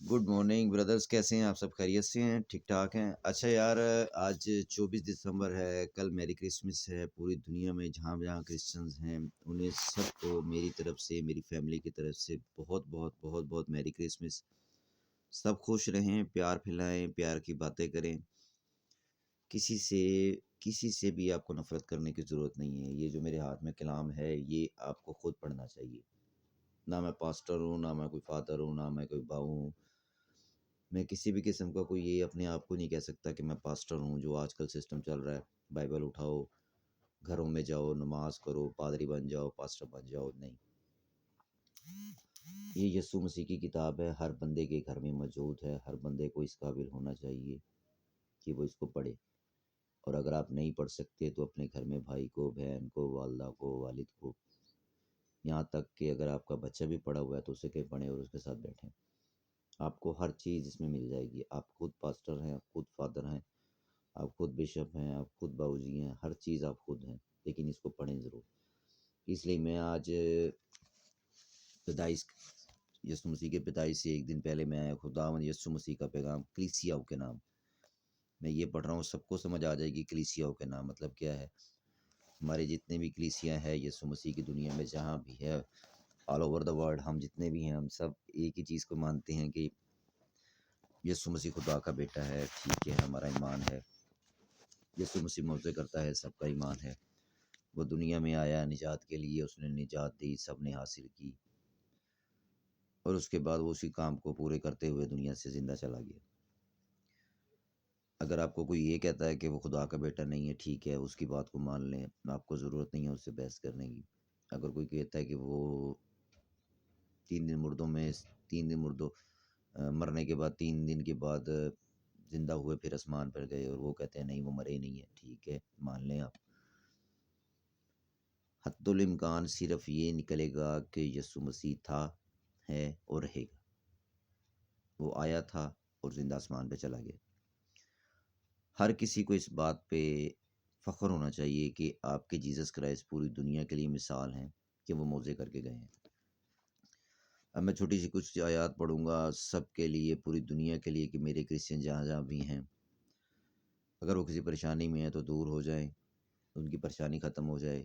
Good morning brothers, کیسے ہیں آپ؟ سب خیریت سے ہیں؟ ٹھیک ٹھاک ہیں؟ اچھا یار، آج 24 دسمبر ہے، کل میری کرسمس ہے۔ پوری دنیا میں جہاں جہاں کرسچنز ہیں انہیں سب کو میری طرف سے، میری فیملی کی طرف سے بہت بہت بہت بہت میری کرسمس۔ سب خوش رہیں، پیار پھیلائیں، پیار کی باتیں کریں۔ کسی سے بھی آپ کو نفرت کرنے کی ضرورت نہیں ہے۔ یہ جو میرے ہاتھ میں کلام ہے یہ آپ کو خود پڑھنا چاہیے۔ نہ میں پاسٹر ہوں، نہ میں کوئی فادر ہوں، نہ میں کوئی باؤ ہوں۔ میں کسی بھی قسم کا کوئی یہ اپنے آپ کو نہیں کہہ سکتا کہ میں پاسٹر ہوں، جو آج کل سسٹم چل رہا ہے۔ بائبل اٹھاؤ، گھروں میں جاؤ، نماز کرو، پادری بن جاؤ، پاسٹر بن جاؤ، نہیں۔ یہ یسوع مسیح کی کتاب ہے، ہر بندے کے گھر میں موجود ہے۔ ہر بندے کو اس قابل ہونا چاہیے کہ وہ اس کو پڑھے، اور اگر آپ نہیں پڑھ سکتے تو اپنے گھر میں بھائی کو، بہن کو، والدہ کو، والد کو، یہاں تک کہ اگر آپ کا بچہ بھی پڑھا ہوا ہے تو اسے کہ پڑھیں اور اس کے ساتھ بیٹھیں۔ آپ کو ہر چیز اس میں مل جائے گی۔ آپ خود پاسٹر ہیں، آپ خود فادر ہیں، آپ خود بشپ ہیں، آپ خود باؤجی ہیں، ہر چیز آپ خود ہیں، لیکن اس کو پڑھیں ضرور۔ اس لیے میں آج پیدائش، یسوع مسیح کے پیدائش سے ایک دن پہلے میں خداوند یسوع مسیح کا پیغام کلیسیاؤں کے نام میں یہ پڑھ رہا ہوں۔ سب کو سمجھ آ جائے گی کلیسیاؤں کے نام مطلب کیا ہے۔ ہمارے جتنے بھی کلیسیاں ہیں یسوع مسیح کی دنیا میں جہاں بھی ہے، آل اوور دا ورلڈ، ہم جتنے بھی ہیں ہم سب ایک ہی چیز کو مانتے ہیں کہ یسوع مسیح خدا کا بیٹا ہے۔ ٹھیک ہے، ہمارا ایمان ہے۔ یسوع مسیح معجزے کرتا ہے، سب کا ایمان ہے۔ وہ دنیا میں آیا نجات کے لیے، اس نے نجات دی، سب نے حاصل کی، اور اس کے بعد وہ اسی کام کو پورے کرتے ہوئے دنیا سے زندہ چلا گیا۔ اگر آپ کو کوئی یہ کہتا ہے کہ وہ خدا کا بیٹا نہیں ہے، ٹھیک ہے، اس کی بات کو مان لیں، آپ کو ضرورت نہیں ہے اس سے بحث کرنے کی۔ اگر کوئی کہتا ہے کہ وہ 3 دن مردوں مرنے کے بعد 3 دن کے بعد زندہ ہوئے، پھر آسمان پر گئے، اور وہ کہتے ہیں نہیں وہ مرے نہیں ہیں، ٹھیک ہے، مان لیں آپ۔ حتی الامکان صرف یہ نکلے گا کہ یسوع مسیح تھا، ہے اور رہے گا۔ وہ آیا تھا اور زندہ آسمان پہ چلا گیا۔ ہر کسی کو اس بات پہ فخر ہونا چاہیے کہ آپ کے جیسس کرائسٹ پوری دنیا کے لیے مثال ہیں کہ وہ معجزے کر کے گئے ہیں۔ اب میں چھوٹی سی کچھ آیات پڑھوں گا سب کے لیے، پوری دنیا کے لیے، کہ میرے کرسچن جہاں جہاں بھی ہیں، اگر وہ کسی پریشانی میں ہیں تو دور ہو جائیں، ان کی پریشانی ختم ہو جائے۔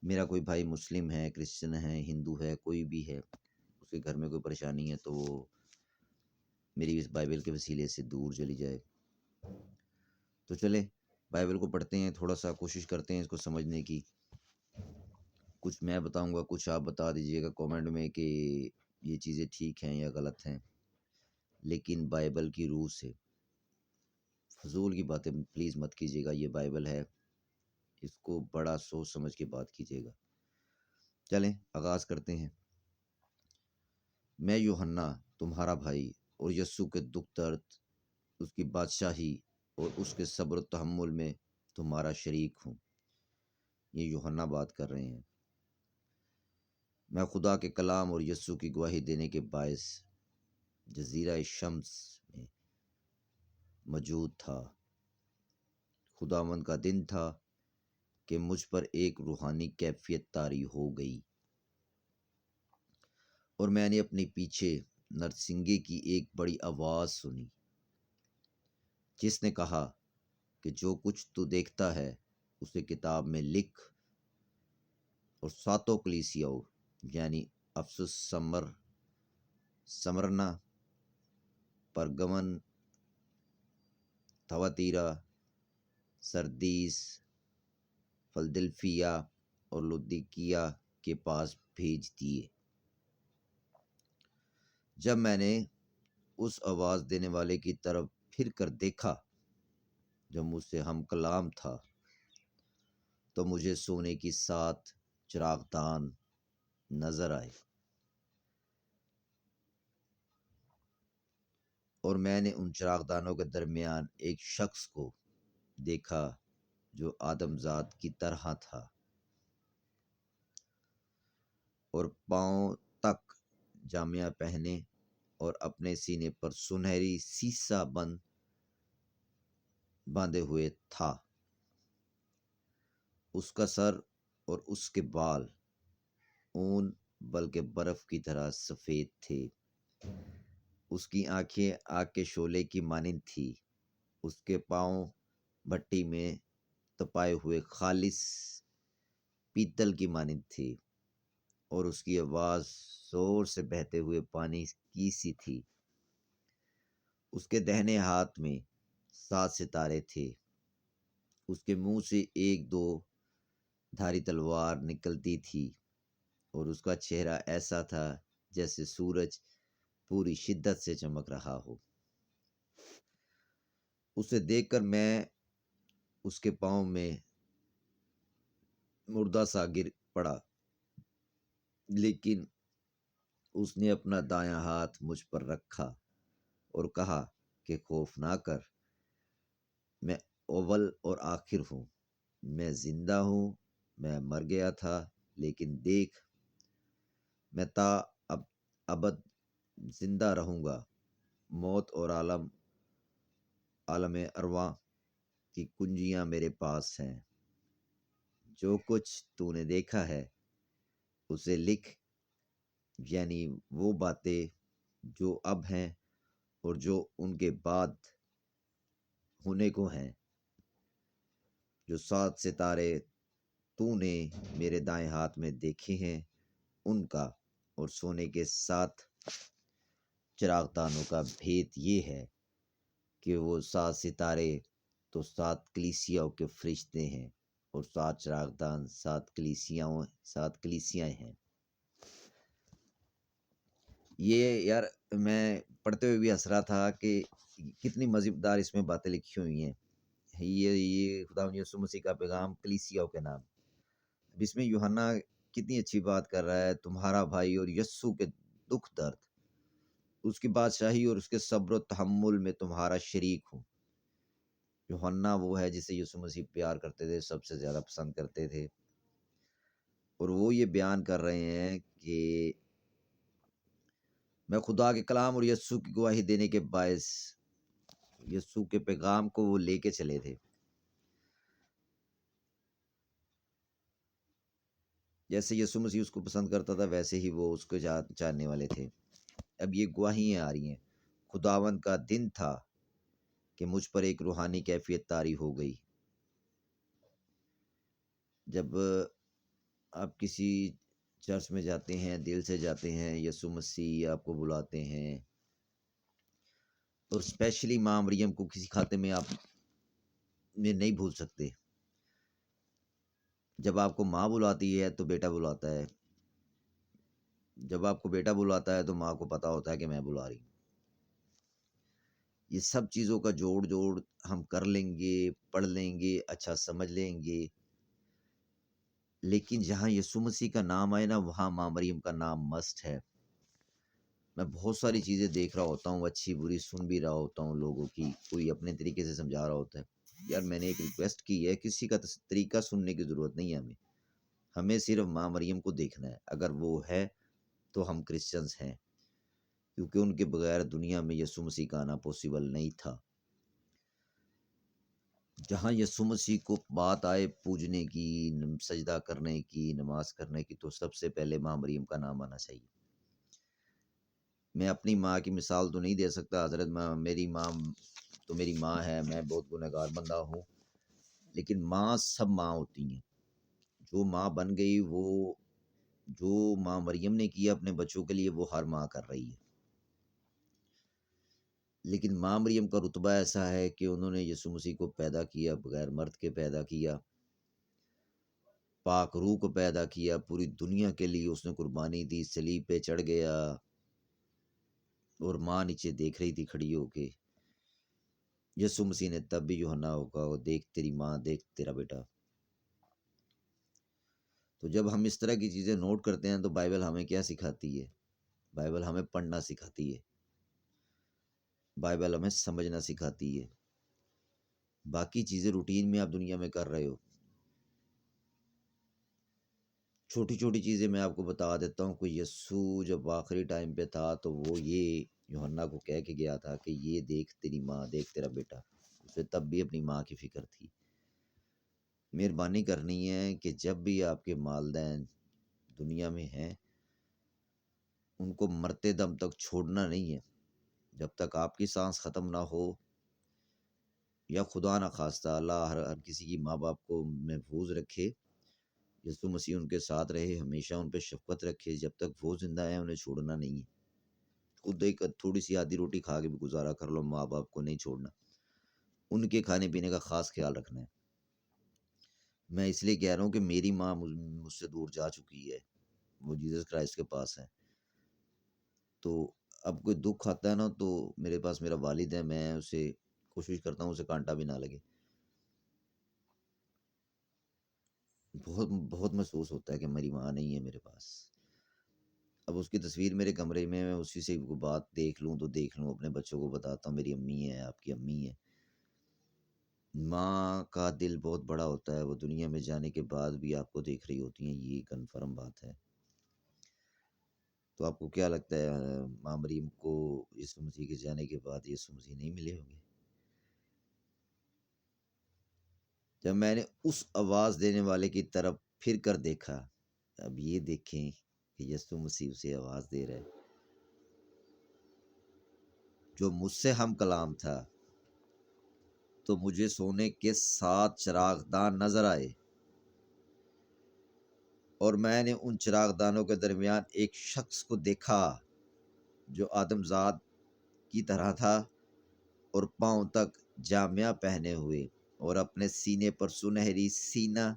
میرا کوئی بھائی مسلم ہے، کرسچن ہے، ہندو ہے، کوئی بھی ہے، اس کے گھر میں کوئی پریشانی ہے تو وہ میری اس بائبل کے وسیلے سے دور چلی جائے۔ تو چلیں بائبل کو پڑھتے ہیں، تھوڑا سا کوشش کرتے ہیں اس کو سمجھنے کی۔ کچھ میں بتاؤں گا، کچھ آپ بتا دیجئے گا کامنٹ میں کہ یہ چیزیں ٹھیک ہیں یا غلط ہیں، لیکن بائبل کی روح سے فضول کی باتیں پلیز مت کیجیے گا۔ یہ بائبل ہے، اس کو بڑا سوچ سمجھ کے بات کیجیے گا۔ چلیں آغاز کرتے ہیں۔ میں یوحنا تمہارا بھائی اور یسوع کے دکھ درد، اس کی بادشاہی اور اس کے صبر و تحمل میں تمہارا شریک ہوں۔ یہ یوحنا بات کر رہے ہیں۔ میں خدا کے کلام اور یسوع کی گواہی دینے کے باعث جزیرہ شمس میں موجود تھا۔ خداوند کا دن تھا کہ مجھ پر ایک روحانی کیفیت طاری ہو گئی، اور میں نے اپنے پیچھے نرسنگے کی ایک بڑی آواز سنی، جس نے کہا کہ جو کچھ تو دیکھتا ہے اسے کتاب میں لکھ، اور 7 کلیسیاؤں یعنی افسس، سمرنا، پرگمن، تھواتیرا، سردیس، فلدلفیا اور لودیکیا کے پاس بھیج دیے۔ جب میں نے اس آواز دینے والے کی طرف پھر کر دیکھا جو مجھ سے ہم کلام تھا، تو مجھے سونے کی 7 چراغدان نظر آئے، اور میں نے ان چراغدانوں کے درمیان ایک شخص کو دیکھا جو آدم ذات کی طرح تھا، اور پاؤں تک جامعہ پہنے اور اپنے سینے پر سنہری سیسہ باندھے ہوئے تھا۔ اس کا سر اور اس کے بال اون بلکہ برف کی طرح سفید تھے، اس کی آنکھیں آگ کے شعلے کی مانند تھی، اس کے پاؤں بھٹی میں تپائے ہوئے خالص پیتل کی مانند تھی، اور اس کی آواز زور سے بہتے ہوئے پانی کی سی تھی۔ اس کے دہنے ہاتھ میں 7 ستارے تھے، اس کے منہ سے 1-2 دھاری تلوار نکلتی تھی، اور اس کا چہرہ ایسا تھا جیسے سورج پوری شدت سے چمک رہا ہو۔ اسے دیکھ کر میں اس کے پاؤں میں مردہ سا گر پڑا، لیکن اس نے اپنا دایاں ہاتھ مجھ پر رکھا اور کہا کہ خوف نہ کر، میں اول اور آخر ہوں، میں زندہ ہوں، میں مر گیا تھا لیکن دیکھ، میں تا ابد زندہ رہوں گا، موت اور عالم ارواح کی کنجیاں میرے پاس ہیں، جو کچھ تو نے دیکھا ہے اسے لکھ، یعنی وہ باتیں جو اب ہیں اور جو ان کے بعد ہونے کو ہیں، جو 7 ستارے تو نے میرے دائیں ہاتھ میں دیکھے ہیں ان کا، اور سونے کے 7 چراغ دانوں کا بھید یہ ہے کہ وہ 7 ستارے تو 7 کلیسیاؤں کے فرشتے ہیں، اور 7 چراغ دان 7 کلیسیاں ہیں۔ یہ یار میں پڑھتے ہوئے بھی ہنس رہا تھا کہ کتنی مزیدار اس میں باتیں لکھی ہوئی ہیں۔ یہ خداوند یسوع مسیح کا پیغام کلیسیاؤں کے نام، اب اس میں یوحنا کتنی اچھی بات کر رہا ہے، تمہارا بھائی اور یسوع کے دکھ درد، اس کی بادشاہی اور اس کے صبر و تحمل میں تمہارا شریک ہوں۔ یوحنا وہ ہے جسے یسوع مسیح پیار کرتے تھے، سب سے زیادہ پسند کرتے تھے، اور وہ یہ بیان کر رہے ہیں کہ میں خدا کے کلام اور یسوع کی گواہی دینے کے باعث یسوع کے پیغام کو وہ لے کے چلے تھے۔ جیسے یسوع مسیح اس کو پسند کرتا تھا ویسے ہی وہ اس کو چاہنے والے تھے۔ اب یہ گواہیاں آ رہی ہیں، خداوند کا دن تھا کہ مجھ پر ایک روحانی کیفیت طاری ہو گئی۔ جب آپ کسی چرچ میں جاتے ہیں، دل سے جاتے ہیں، یسوع مسیح آپ کو بلاتے ہیں، اور اسپیشلی ماں مریم کو کسی کھاتے میں آپ میں نہیں بھول سکتے۔ جب آپ کو ماں بلاتی ہے تو بیٹا بلاتا ہے، جب آپ کو بیٹا بلاتا ہے تو ماں کو پتا ہوتا ہے کہ میں بلا رہی ہوں۔ یہ سب چیزوں کا جوڑ ہم کر لیں گے، پڑھ لیں گے، اچھا سمجھ لیں گے، لیکن جہاں یسوع مسیح کا نام آئے نا، وہاں ماں مریم کا نام مسٹ ہے۔ میں بہت ساری چیزیں دیکھ رہا ہوتا ہوں، اچھی بری سن بھی رہا ہوتا ہوں لوگوں کی، کوئی اپنے طریقے سے سمجھا رہا ہوتا ہے۔ یار میں نے ایک ریکویسٹ کی ہے، کسی کا طریقہ سننے کی ضرورت نہیں ہے، ہمیں صرف ماں مریم کو دیکھنا ہے، اگر وہ ہے تو ہم کرسچنز ہیں، کیونکہ ان کے بغیر دنیا میں یسوع مسیح کا آنا پوسیبل نہیں تھا۔ جہاں یسوع مسیح کو بات آئے پوجنے کی، سجدہ کرنے کی، نماز کرنے کی، تو سب سے پہلے ماں مریم کا نام آنا چاہیے۔ میں اپنی ماں کی مثال تو نہیں دے سکتا، حضرت میری ماں تو میری ماں ہے، میں بہت گنہگار بندہ ہوں، لیکن ماں سب ماں ہوتی ہیں۔ جو ماں بن گئی، وہ جو ماں مریم نے کیا اپنے بچوں کے لیے، وہ ہر ماں کر رہی ہے۔ لیکن ماں مریم کا رتبہ ایسا ہے کہ انہوں نے یسوع مسیح کو پیدا کیا، بغیر مرد کے پیدا کیا، پاک روح کو پیدا کیا، پوری دنیا کے لیے اس نے قربانی دی، صلیب پہ چڑھ گیا، اور ماں نیچے دیکھ رہی تھی کھڑی ہو کے۔ یسوع مسیح نے تب بھی یوحنا کو کہا، دیکھ تیری ماں، دیکھ تیرا بیٹا۔ تو جب ہم اس طرح کی چیزیں نوٹ کرتے ہیں تو بائبل ہمیں کیا سکھاتی ہے؟ بائبل ہمیں پڑھنا سکھاتی ہے، بائبل ہمیں سمجھنا سکھاتی ہے۔ باقی چیزیں روٹین میں آپ دنیا میں کر رہے ہو، چھوٹی چھوٹی چیزیں میں آپ کو بتا دیتا ہوں کہ یسوع جب آخری ٹائم پہ تھا تو وہ یہ یوحنا کو کہہ کے گیا تھا کہ یہ دیکھ تیری ماں، دیکھ تیرا بیٹا۔ اسے تب بھی اپنی ماں کی فکر تھی۔ مہربانی کرنی ہے کہ جب بھی آپ کے والدین دنیا میں ہیں، ان کو مرتے دم تک چھوڑنا نہیں ہے۔ جب تک آپ کی سانس ختم نہ ہو، یا خدا نہ خواستہ اللہ ہر کسی کی ماں باپ کو محفوظ رکھے، یسوع مسیح ان کے ساتھ رہے، ہمیشہ ان پہ شفقت رکھے، جب تک وہ زندہ ہیں انہیں چھوڑنا نہیں ہے۔ خود ایک تھوڑی سی آدھی روٹی کھا کے بھی گزارا کر لو، ماں باپ کو نہیں چھوڑنا، ان کے کھانے پینے کا خاص خیال رکھنا ہے۔ میں اس لیے کہہ رہا ہوں کہ میری ماں مجھ سے دور جا چکی ہے، وہ جیزس کرائسٹ کے پاس ہے، تو اب کوئی دکھ آتا ہے نا تو میرے پاس میرا والد ہے، میں اسے کوشش کرتا ہوں اسے کانٹا بھی نہ لگے۔ بہت بہت محسوس ہوتا ہے کہ میری ماں نہیں ہے میرے پاس۔ اب اس کی تصویر میرے کمرے میں، اسی سے کوئی بات دیکھ لوں تو دیکھ لوں، اپنے بچوں کو بتاتا ہوں میری امی ہے، آپ کی امی ہے۔ ماں کا دل بہت بڑا ہوتا ہے، وہ دنیا میں جانے کے بعد بھی آپ کو دیکھ رہی ہوتی ہیں، یہ کنفرم بات ہے۔ تو آپ کو کیا لگتا ہے ماں مریم کو یسوع مسیح کے جانے کے بعد یسوع مسیح نہیں ملے ہوں گے؟ جب میں نے اس آواز دینے والے کی طرف پھر کر دیکھا، اب یہ دیکھیں کہ یسوع مسیح اسے آواز دے رہا ہے، جو مجھ سے ہم کلام تھا، تو مجھے سونے کے 7 چراغ دان نظر آئے، اور میں نے ان چراغ دانوں کے درمیان ایک شخص کو دیکھا جو آدم ذات کی طرح تھا، اور پاؤں تک جامعہ پہنے ہوئے اور اپنے سینے پر سنہری سینہ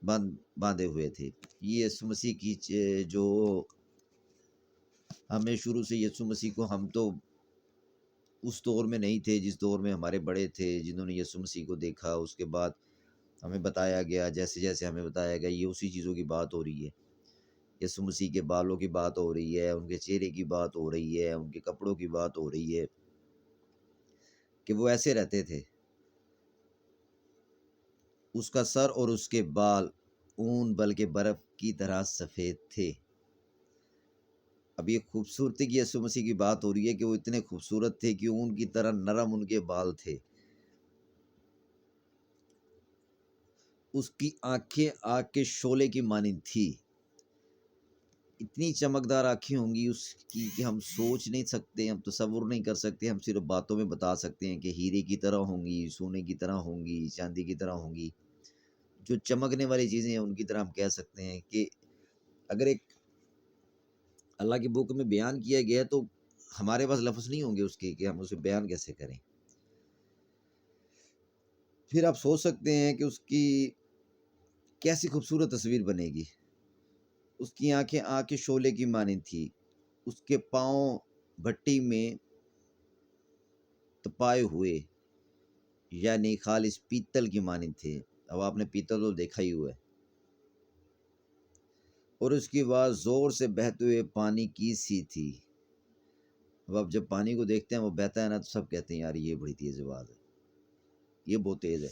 باندھے ہوئے تھے۔ یہ یسوع مسیح کی جو ہمیں شروع سے یسوع مسیح کو، ہم تو اس دور میں نہیں تھے جس دور میں ہمارے بڑے تھے جنہوں نے یسوع مسیح کو دیکھا، اس کے بعد ہمیں بتایا گیا، جیسے جیسے ہمیں بتایا گیا، یہ اسی چیزوں کی بات ہو رہی ہے۔ یسوع مسیح کے بالوں کی بات ہو رہی ہے، ان کے چہرے کی بات ہو رہی ہے، ان کے کپڑوں کی بات ہو رہی ہے کہ وہ ایسے رہتے تھے۔ اس کا سر اور اس کے بال اون بلکہ برف کی طرح سفید تھے۔ اب یہ خوبصورتی کی یسوع مسیح کی بات ہو رہی ہے کہ وہ اتنے خوبصورت تھے کہ اون کی طرح نرم ان کے بال تھے۔ اس کی آنکھیں آگ کے شعلے کی مانند تھی۔ اتنی چمکدار آنکھیں ہوں گی اس کی کہ ہم سوچ نہیں سکتے، ہم تصور نہیں کر سکتے، ہم صرف باتوں میں بتا سکتے ہیں کہ ہیرے کی طرح ہوں گی، سونے کی طرح ہوں گی، چاندی کی طرح ہوں گی۔ جو چمکنے والی چیزیں ہیں ان کی طرح ہم کہہ سکتے ہیں کہ اگر ایک اللہ کی بک میں بیان کیا گیا ہے تو ہمارے پاس لفظ نہیں ہوں گے اس کے کہ ہم اسے بیان کیسے کریں۔ پھر آپ سوچ سکتے ہیں کہ اس کی کیسی خوبصورت تصویر بنے گی۔ اس کی آنکھیں آگ کے شعلے کی مانند تھی، اس کے پاؤں بھٹی میں تپائے ہوئے یعنی خالص پیتل کی مانند تھے۔ اب آپ نے پیتل تو دیکھا ہی ہوا ہے۔ اور اس کی آواز زور سے بہتے ہوئے پانی کی سی تھی۔ اب آپ جب پانی کو دیکھتے ہیں وہ بہتا ہے نا تو سب کہتے ہیں یار یہ بڑی تیز آواز ہے، یہ بہت تیز ہے۔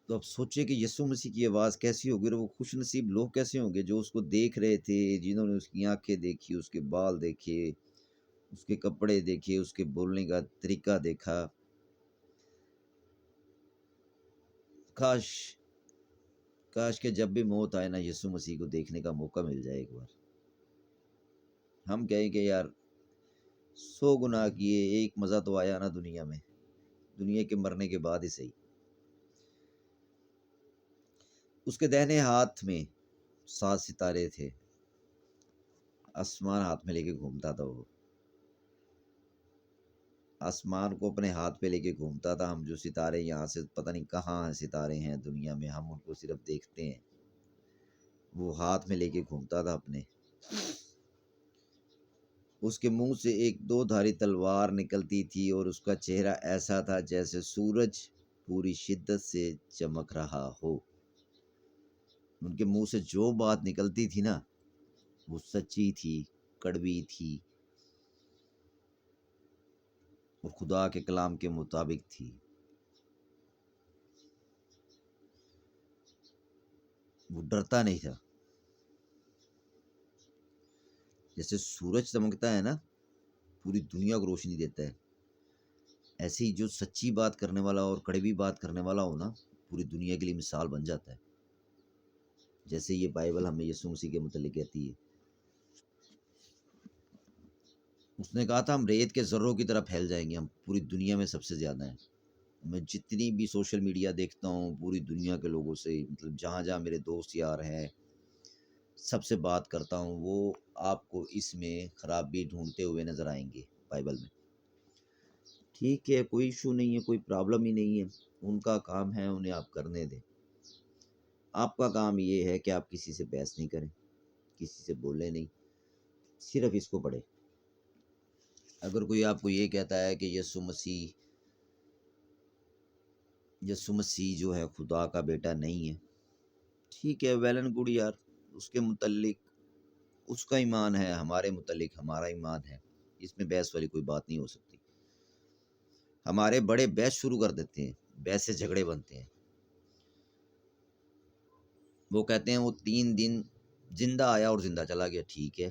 تو اب سوچے کہ یسوع مسیح کی آواز کیسی ہوگی، اور وہ خوش نصیب لوگ کیسے ہوں گے جو اس کو دیکھ رہے تھے، جنہوں نے اس کی آنکھیں دیکھی، اس کے بال دیکھے، اس کے کپڑے دیکھے، اس کے بولنے کا طریقہ دیکھا۔ کاش کاش کہ جب بھی موت آئے نا یسوع مسیح کو دیکھنے کا موقع مل جائے ایک بار۔ ہم کہیں کہ یار 100 گناہ کیے، ایک مزہ تو آیا نا دنیا میں، دنیا کے مرنے کے بعد ہی صحیح۔ اس کے دہنے ہاتھ میں 7 ستارے تھے، آسمان ہاتھ میں لے کے گھومتا تھا وہ، آسمان کو اپنے ہاتھ پہ لے کے گھومتا تھا۔ ہم جو ستارے یہاں سے پتہ نہیں کہاں ستارے ہیں دنیا میں، ہم ان کو صرف دیکھتے ہیں، وہ ہاتھ میں لے کے گھومتا تھا اپنے۔ اس کے منہ سے ایک 2 دھاری تلوار نکلتی تھی، اور اس کا چہرہ ایسا تھا جیسے سورج پوری شدت سے چمک رہا ہو۔ ان کے منہ سے جو بات نکلتی تھی نا وہ سچی تھی، کڑوی تھی، اور خدا کے کلام کے مطابق تھی۔ وہ ڈرتا نہیں تھا۔ جیسے سورج چمکتا ہے نا، پوری دنیا کو روشنی دیتا ہے، ایسے ہی جو سچی بات کرنے والا اور کڑوی بات کرنے والا ہو نا، پوری دنیا کے لیے مثال بن جاتا ہے۔ جیسے یہ بائبل ہمیں یسوع مسیح کے متعلق کہتی ہے۔ اس نے کہا تھا ہم ریت کے ذروں کی طرح پھیل جائیں گے، ہم پوری دنیا میں سب سے زیادہ ہیں۔ میں جتنی بھی سوشل میڈیا دیکھتا ہوں پوری دنیا کے لوگوں سے، مطلب جہاں جہاں میرے دوست یار ہیں سب سے بات کرتا ہوں، وہ آپ کو اس میں خرابی ڈھونڈتے ہوئے نظر آئیں گے بائبل میں۔ ٹھیک ہے، کوئی ایشو نہیں ہے، کوئی پرابلم ہی نہیں ہے، ان کا کام ہے، انہیں آپ کرنے دیں۔ آپ کا کام یہ ہے کہ آپ کسی سے بحث نہیں کریں، کسی سے بولیں نہیں، صرف اس کو پڑھیں۔ اگر کوئی آپ کو یہ کہتا ہے کہ یسوع مسیح جو ہے خدا کا بیٹا نہیں ہے، ٹھیک ہے، ویل اینڈ گڈ یار، اس کے متعلق اس کا ایمان ہے، ہمارے متعلق ہمارا ایمان ہے، اس میں بحث والی کوئی بات نہیں ہو سکتی۔ ہمارے بڑے بحث شروع کر دیتے ہیں، بحث سے جھگڑے بنتے ہیں۔ وہ کہتے ہیں وہ 3 دن زندہ آیا اور زندہ چلا گیا، ٹھیک ہے،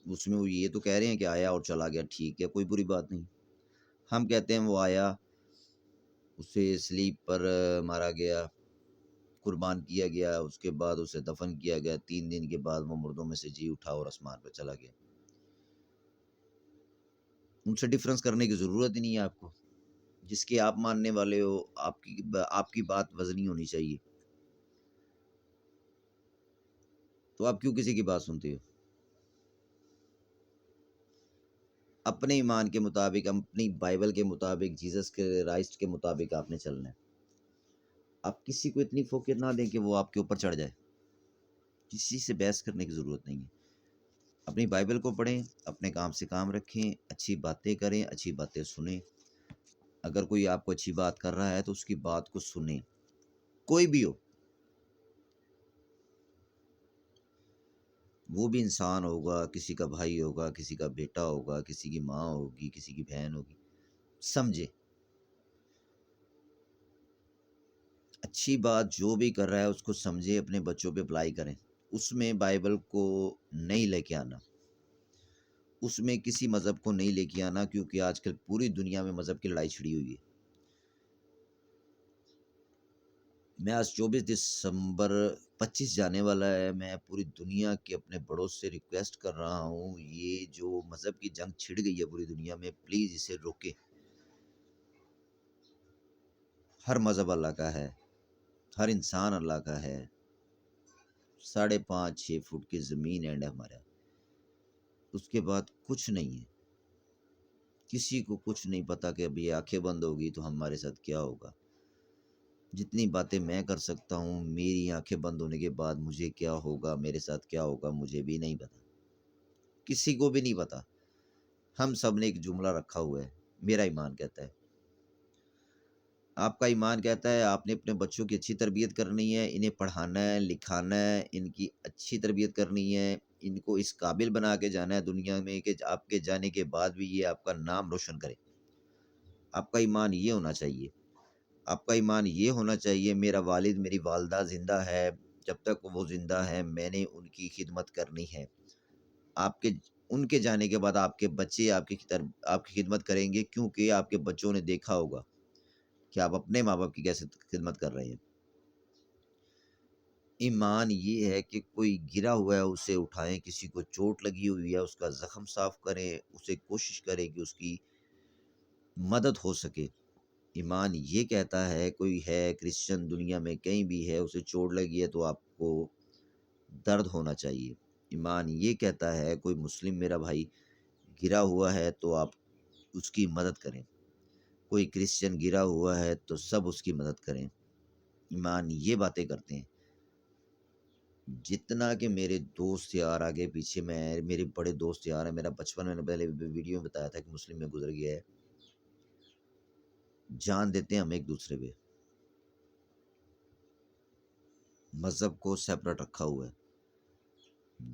اس میں وہ یہ تو کہہ رہے ہیں کہ آیا اور چلا گیا، ٹھیک ہے، کوئی بری بات نہیں۔ ہم کہتے ہیں وہ آیا، اسے سلیب پر مارا گیا، قربان کیا گیا، اس کے بعد اسے دفن کیا گیا، 3 دن کے بعد وہ مردوں میں سے جی اٹھا اور آسمان پہ چلا گیا۔ ان سے ڈفرینس کرنے کی ضرورت ہی نہیں ہے آپ کو۔ جس کے آپ ماننے والے ہو، آپ کی بات وزنی ہونی چاہیے، تو آپ کیوں کسی کی بات سنتے ہو؟ اپنے ایمان کے مطابق، اپنی بائبل کے مطابق، جیسس کے رائسٹ کے مطابق آپ نے چلنا ہے۔ آپ کسی کو اتنی فوقیت نہ دیں کہ وہ آپ کے اوپر چڑھ جائے، کسی سے بحث کرنے کی ضرورت نہیں ہے۔ اپنی بائبل کو پڑھیں، اپنے کام سے کام رکھیں، اچھی باتیں کریں، اچھی باتیں سنیں۔ اگر کوئی آپ کو اچھی بات کر رہا ہے تو اس کی بات کو سنیں، کوئی بھی ہو، وہ بھی انسان ہوگا، کسی کا بھائی ہوگا، کسی کا بیٹا ہوگا، کسی کی ماں ہوگی، کسی کی بہن ہوگی، سمجھے۔ اچھی بات جو بھی کر رہا ہے اس کو سمجھے، اپنے بچوں پہ اپلائی کریں۔ اس میں بائبل کو نہیں لے کے آنا، اس میں کسی مذہب کو نہیں لے کے آنا، کیونکہ آج کل پوری دنیا میں مذہب کی لڑائی چھڑی ہوئی ہے۔ میں آج 24 دسمبر 25 جانے والا ہے، میں پوری دنیا کے اپنے بڑوں سے ریکویسٹ کر رہا ہوں، یہ جو مذہب کی جنگ چھڑ گئی ہے پوری دنیا میں، پلیز اسے روکیں۔ ہر مذہب اللہ کا ہے، ہر انسان اللہ کا ہے، 5.5-6 فٹ کی زمین اینڈ ہے ہمارا، اس کے بعد کچھ نہیں ہے۔ کسی کو کچھ نہیں پتا کہ اب یہ آنکھیں بند ہوگی تو ہمارے ساتھ کیا ہوگا۔ جتنی باتیں میں کر سکتا ہوں، میری آنکھیں بند ہونے کے بعد مجھے کیا ہوگا، میرے ساتھ کیا ہوگا، مجھے بھی نہیں پتا، کسی کو بھی نہیں پتا۔ ہم سب نے ایک جملہ رکھا ہوا ہے، میرا ایمان کہتا ہے، آپ کا ایمان کہتا ہے آپ نے اپنے بچوں کی اچھی تربیت کرنی ہے، انہیں پڑھانا ہے، لکھانا ہے، ان کی اچھی تربیت کرنی ہے، ان کو اس قابل بنا کے جانا ہے دنیا میں کہ آپ کے جانے کے بعد بھی یہ آپ کا نام روشن کرے۔ آپ کا ایمان یہ ہونا چاہیے۔ آپ کا ایمان یہ ہونا چاہیے، میرا والد میری والدہ زندہ ہے، جب تک وہ زندہ ہے میں نے ان کی خدمت کرنی ہے۔ ان کے جانے کے بعد آپ کے بچے آپ کی خدمت کریں گے، کیونکہ آپ کے بچوں نے دیکھا ہوگا کہ آپ اپنے ماں باپ کی کیسے خدمت کر رہے ہیں۔ ایمان یہ ہے کہ کوئی گرا ہوا ہے اسے اٹھائیں، کسی کو چوٹ لگی ہوئی ہے اس کا زخم صاف کریں، اسے کوشش کریں کہ اس کی مدد ہو سکے۔ ایمان یہ کہتا ہے کوئی ہے کرسچن دنیا میں کہیں بھی ہے، اسے چوٹ لگی ہے تو آپ کو درد ہونا چاہیے۔ ایمان یہ کہتا ہے کوئی مسلم میرا بھائی گرا ہوا ہے تو آپ اس کی مدد کریں، کوئی کرسچن گرا ہوا ہے تو سب اس کی مدد کریں۔ ایمان یہ باتیں کرتے ہیں۔ جتنا کہ میرے دوست یار آگے پیچھے، میرے بڑے دوست یار ہیں، میرا بچپن میں نے پہلے ویڈیو میں بتایا تھا کہ مسلم میں گزر گیا ہے، جان دیتے ہیں ہم ایک دوسرے پہ۔ مذہب کو سیپریٹ رکھا ہوا ہے،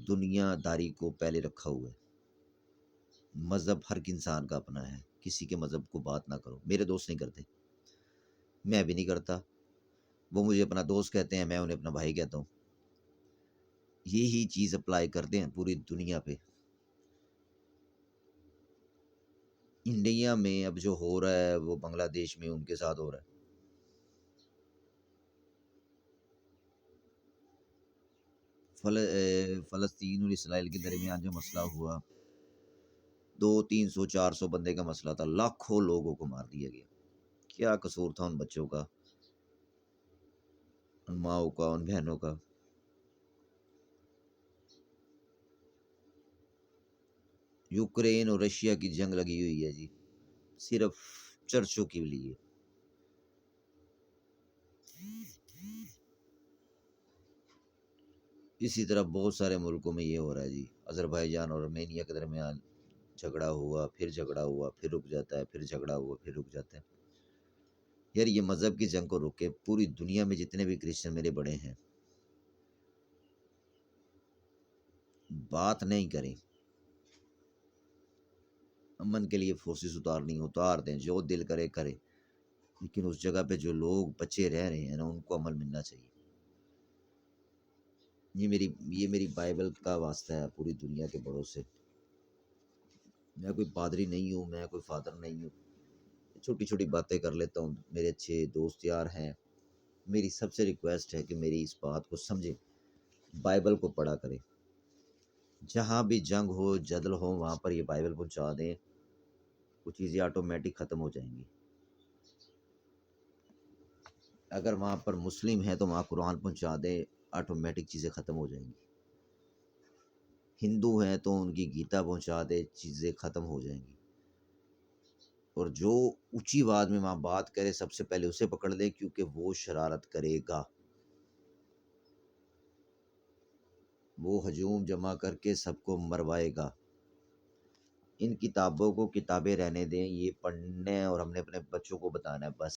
دنیا داری کو پہلے رکھا ہوا ہے۔ مذہب ہر انسان کا اپنا ہے، کسی کے مذہب کو بات نہ کرو۔ میرے دوست نہیں کرتے، میں بھی نہیں کرتا، وہ مجھے اپنا دوست کہتے ہیں، میں انہیں اپنا بھائی کہتا ہوں۔ یہی چیز اپلائی کرتے ہیں پوری دنیا پہ۔ انڈیا میں اب جو ہو رہا ہے وہ بنگلہ دیش میں ان کے ساتھ ہو رہا ہے۔ فلسطین اور اسرائیل کے درمیان جو مسئلہ ہوا، 200 300 400 بندے کا مسئلہ تھا، لاکھوں لوگوں کو مار دیا گیا۔ کیا قصور تھا ان بچوں کا، ان ماؤں کا، ان بہنوں کا؟ یوکرین اور رشیا کی جنگ لگی ہوئی ہے جی، صرف چرچوں کے لیے۔ اسی طرح بہت سارے ملکوں میں یہ ہو رہا ہے جی، آذربائیجان اور آرمینیا کے درمیان جھگڑا ہوا، پھر جھگڑا ہوا، پھر رک جاتا ہے، پھر جھگڑا ہوا، پھر رک جاتا ہے۔ یار یہ مذہب کی جنگ کو روکے۔ پوری دنیا میں جتنے بھی کرسچن میرے بڑے ہیں، بات نہیں کریں، امن کے لیے فورسز اتار دیں، جو دل کرے کرے، لیکن اس جگہ پہ جو لوگ بچے رہ رہے ہیں نا، ان کو امن ملنا چاہیے۔ یہ میری بائبل کا واسطہ ہے پوری دنیا کے بڑوں سے۔ میں کوئی پادری نہیں ہوں، میں کوئی فادر نہیں ہوں، چھوٹی چھوٹی باتیں کر لیتا ہوں، میرے اچھے دوست یار ہیں۔ میری سب سے ریکویسٹ ہے کہ میری اس بات کو سمجھیں، بائبل کو پڑھا کریں، جہاں بھی جنگ ہو، جدل ہو، وہاں پر یہ بائبل پہنچا دیں، وہ چیزیں آٹومیٹک ختم ہو جائیں گی۔ اگر وہاں پر مسلم ہیں تو وہاں قرآن پہنچا دیں، آٹومیٹک چیزیں ختم ہو جائیں گی۔ ہندو ہیں تو ان کی گیتا پہنچا دے، چیزیں ختم ہو جائیں گی۔ اور جو اونچی آواز میں وہاں بات کرے، سب سے پہلے اسے پکڑ لے، کیونکہ وہ شرارت کرے گا، وہ ہجوم جمع کر کے سب کو مروائے گا۔ ان کتابوں کو کتابیں رہنے دیں، یہ پڑھنے اور ہم نے اپنے بچوں کو بتانا ہے بس۔